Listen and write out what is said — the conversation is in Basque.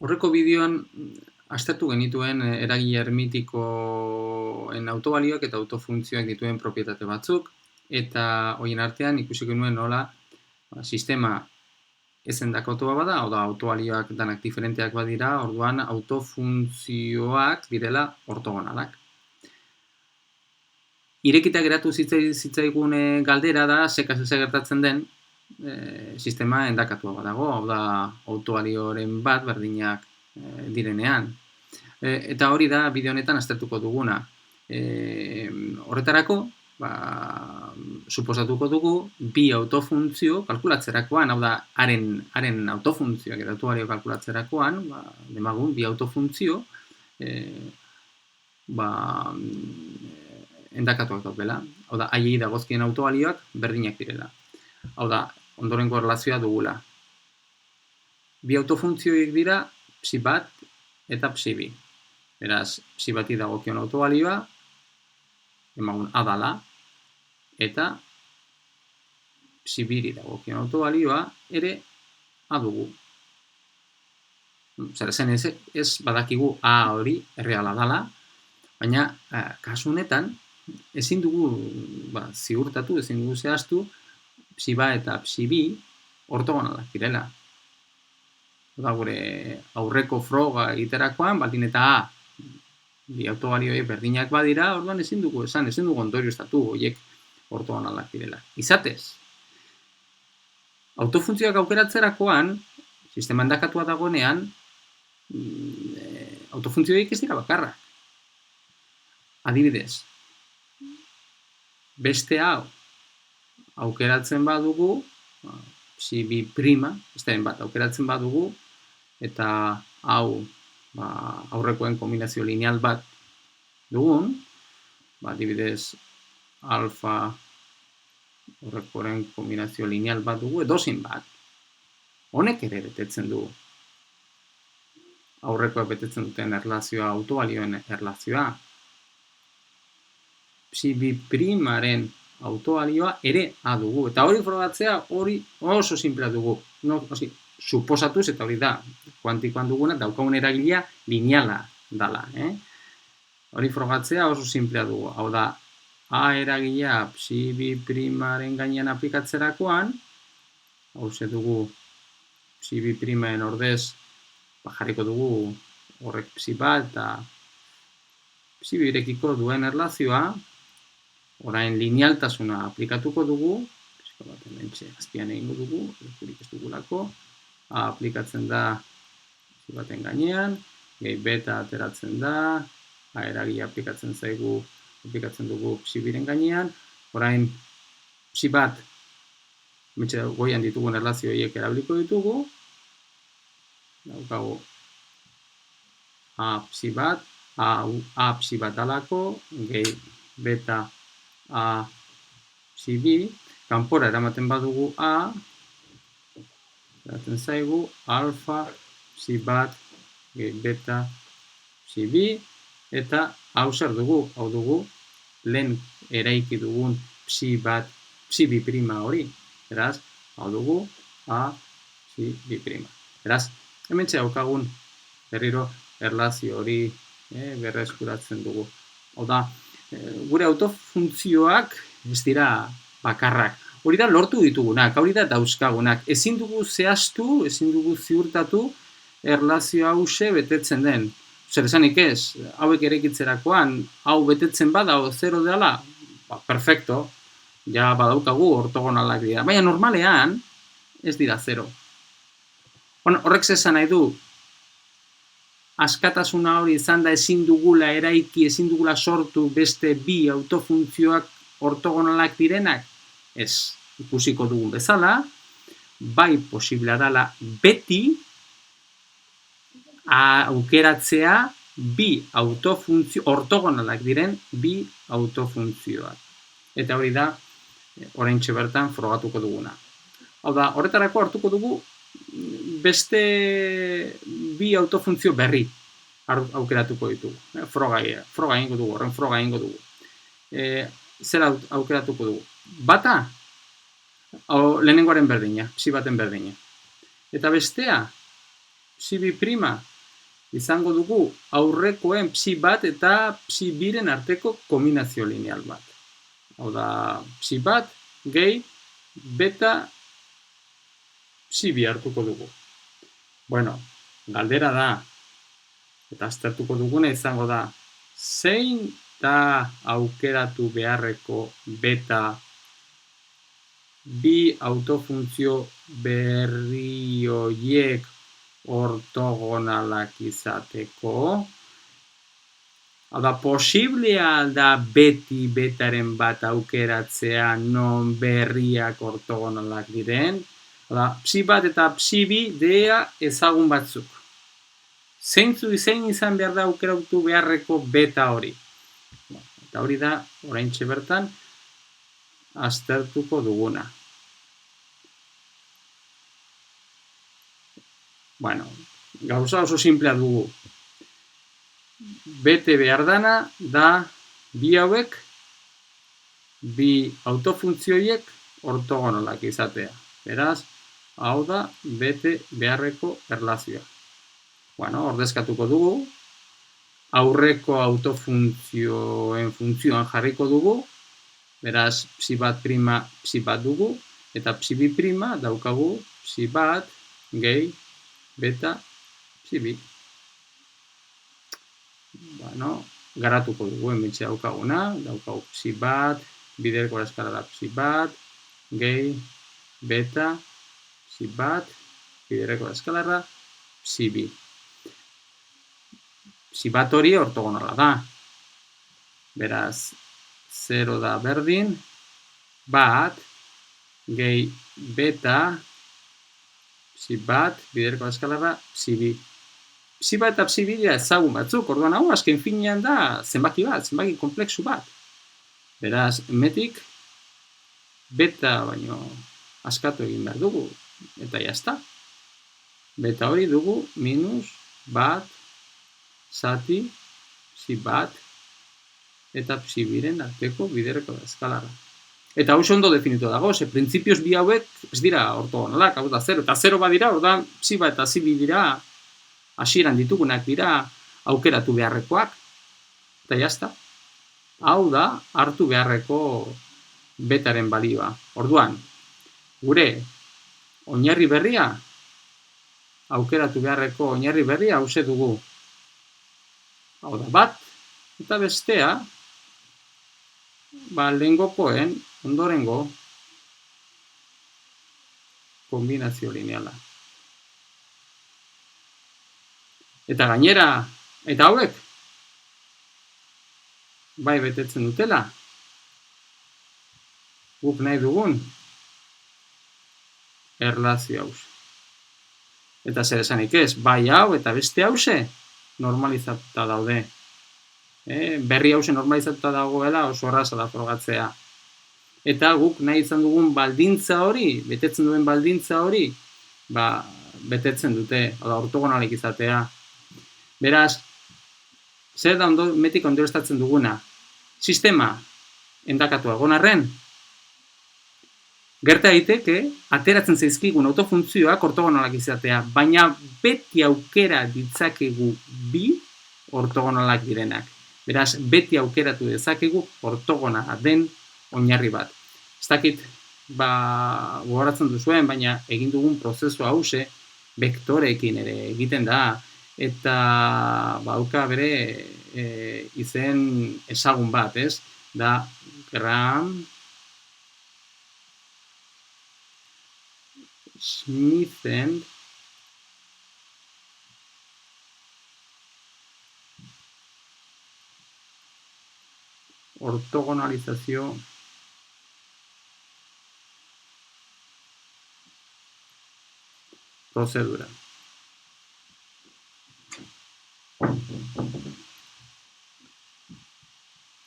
Horreko bideoan aztertu genituen eragile ermitikoen autobalioak eta autofuntzioak dituen propietate batzuk, eta horien artean ikusi genuen nola sistema ez endakatua bada, hau da, autobalioak danak diferenteak badira, orduan autofuntzioak direla ortogonalak. Irekita geratu zitzaigun galdera da, ze gertatzen den sistema endakatua badago, hau da, autobalioren bat berdinak direnean. Eta hori da bideo honetan aztertuko duguna. Horretarako, suposatuko dugu bi autofuntzio kalkulatzerakoan, hau da, haren autofuntzioak eta autobalio kalkulatzerakoan, demagun bi autofuntzio endakatuak daudela. Hau da, haiei dagozkien autobalioak berdinak direla. Hau da, ondorengo erlazioa dugula. Bi autofuntzioik dira psi bat eta psi bi. Beraz, psi bati dagokion autobalioa, emagun a dala, eta psi biri dagokion autobalioa ere a dugu. Zer esan ez badakigu a hori erreala dala, baina kasu honetan ezin dugu ziurtatu, ezin dugu zehaztu psi bat eta psi bi ortogonalak direla. Da, gure aurreko froga egiterakoan, baldin eta a bi autobalioei berdinak badira, orduan ezin dugu esan, ezin dugu ondorioztatu horiek ortogonalak direla. Izatez, autofuntzioak aukeratzerakoan, sistema endakatua dagoenean, autofuntzioik ez dira bakarrak. Adibidez, beste hau aukeratzen badugu, psi bi prima, besteren bat aukeratzen badugu, eta hau aurrekoen kombinazio lineal bat dugun, adibidez, alfa aurrekoen kombinazio lineal bat dugu, edozein bat, honek ere betetzen du aurrekoak betetzen duten erlazioa, autobalioen erlazioa. Psi bi primaren autobalioa ere a dugu. Eta hori frogatzea hori oso simplea dugu. Suposatuz, eta hori da, kuantikoan duguna, daukagun eragilea lineala dala. Hori frogatzea oso simplea dugu. Hau da, a eragilea psi bi primaren gainean aplikatzerakoan, hau ze dugu psi bi primaen ordez, jarriko dugu horrek psi bat eta psi birekiko duen erlazioa, orain linealtasuna aplikatuko dugu, pixka bat hementxe azpian egingo dugu, lekurik ez dugulako, aplikatzen da psi baten gainean, gehi beta ateratzen da, eragile aplikatzen dugu psi biren gainean, orain psi bat, hementxe goian ditugun erlazio horiek erabiliko ditugu, daukagu a psi bat, a psi bat dalako, gehi beta a psi bi, kanpora eramaten badugu a, eraten zaigu alfa psi bat, gehi beta psi bi, eta hau zer dugu, hau dugu lehen eraiki dugun psi bi prima hori, beraz, hau dugu a psi bi prima. Beraz, hementxe daukagun berriro erlazio hori berreskuratzen dugu. Hau da, gure autofuntzioak ez dira bakarrak. Hori da lortu ditugunak, hori da dauzkagunak. Ezin dugu zehaztu, ezin dugu ziurtatu erlazio hause betetzen den. Zer esanik ez, hauek eraikitzerakoan, hau betetzen bada, hau zero dela, perfecto, ja badaukagu ortogonalak dira. Baina normalean ez dira zero. Horrek esan nahi du, askatasuna hori izan da ezin dugula eraiki, ezin dugula sortu beste bi autofuntzioak ortogonalak direnak? Ez, ikusiko dugun bezala, bai posiblea dela beti aukeratzea bi autofuntzio, ortogonalak diren bi autofuntzioak. Eta hori da, oraintxe bertan frogatuko duguna. Hau da, horretarako hartuko dugu beste bi autofuntzio berri aukeratuko ditugu. Froga egingo dugu, horren froga egingo dugu. Zer aukeratuko dugu? Bata, lehenengoaren berdina, psi baten berdina. Eta bestea, psi bi prima, izango dugu aurrekoen psi bat eta psi biren arteko kombinazio lineal bat. Hau da, psi bat, gehi, beta, psi bi hartuko dugu. Bueno, galdera da, eta aztertuko duguna izango da, zein da aukeratu beharreko beta bi autofuntzio berri horiek ortogonalak izateko? Hau da, posiblea da beti betaren bat aukeratzea non berriak ortogonalak diren? Hau da, psi bat eta psi bi dea ezagun batzuk. Zein izan behar da aukeratu beharreko beta hori? Eta hori da, oraintxe bertan, aztertuko duguna. Bueno, gauza oso simplea dugu. Bete behar dana da bi hauek, bi autofuntzioiek ortogonalak izatea. Beraz, hau da bete beharreko erlazioa. Bueno, ordezkatuko dugu. Aurreko autofuntzioen funtzioan jarriko dugu. Beraz, psi bat prima, psi bat dugu. Eta psi bi prima daukagu psi bat, gehi, beta, psi bi. Bueno, garatuko dugu, hementxe daukaguna. Daukagu psi bat, biderko eskalara psi bat, gehi, beta, psi bat, biderko eskalara psi bi. Psi bat hori ortogonala da. Beraz, 0 da berdin, bat, gehi beta, psi bat, biderko eskalara psi bi. Psi bat eta psi bi dira ezagun batzuk, orduan hau azken finean da zenbaki bat, zenbaki kompleksu bat. Beraz, hemetik beta baino askatu egin behar dugu, eta jazta. Beta hori dugu minus bat, zati, psi bat, eta psi biren arteko biderko eskalara. Eta hau ondo definitu dago, ze printzipioz bi hauek ez dira ortogonalak, hau da 0, eta 0 badira, orduan psi bat eta psi bi dira, hasieran ditugunak dira aukeratu beharrekoak, eta jazta. Hau da hartu beharreko betaren balioa. Orduan, gure oinarri berria, aukeratu beharreko oinarri berria hauxe dugu. Hau da, bat eta bestea, lehengokoen ondorengo kombinazio lineala. Eta gainera, eta hauek, bai betetzen dutela, guk nahi dugun erlazio hauze. Eta zer esanik ez, bai hau eta beste hauze normalizatuta daude. Berri hauze normalizatuta dagoela oso erraza da frogatzea. Eta guk nahi izan dugun baldintza hori, betetzen duen baldintza hori, betetzen dute, ortogonalik izatea. Beraz, zer da metik ondorioztatzen duguna? Sistema endakatu egon arren, gerta daiteke ateratzen zaizkigun autofuntzioak ortogonalak izatea, baina beti aukera ditzakegu bi ortogonalak direnak. Beraz, beti aukeratu dezakegu ortogonala den oinarri bat. Ez dakit, gogoratzen duzuen, baina egin dugun prozesu hauze vektoreekin ere egiten da, eta dauka bere izen ezagun bat, ez? Da Gram-Schmithen ortogonalizazio prozedura.